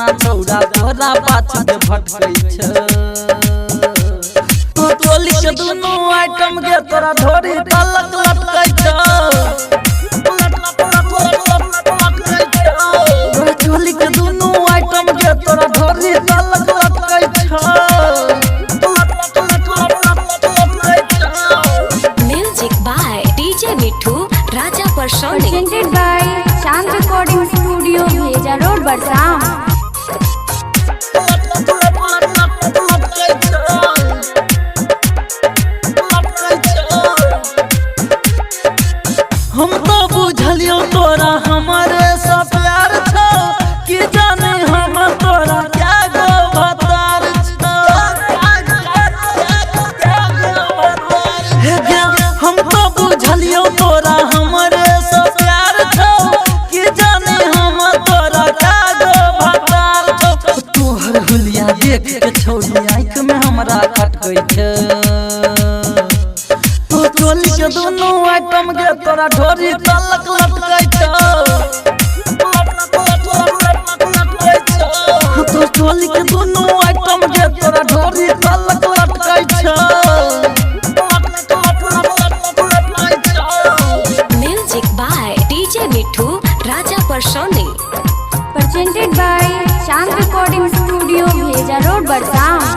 कितना छौड़ा तोरा पाछू के भटकै छ तो टोली के दुनू आइटम के तोरा ढोरी तलक लटकै छ टोली के दुनू आइटम के तोरा ढोरी तलक लटकै छ music by DJ Mithu Raja Parsoni presented by Chand Recording Studio Bheja Road Barsam। हम तो बुझलियो तोरा हमारे से प्यार छ कि जाने हम तोरा क्या गो भतार छ हे गे हम तो बुझलियो तोरा हमारे से प्यार छ कि जाने हम तोरा क्या गो भतार छ तोहर हुलिया देख के छौड़ी आँख में हमरा खट गई छ टोली के दोनों आइटम के तोरा ढोरी तलक लटकै छ तो टोली के दोनों आइटम के तोरा ढोरी तलक लटकै छ music by DJ Mithu Raja Parsoni Presented by Chand Recording Studio Bheja Road Barsam।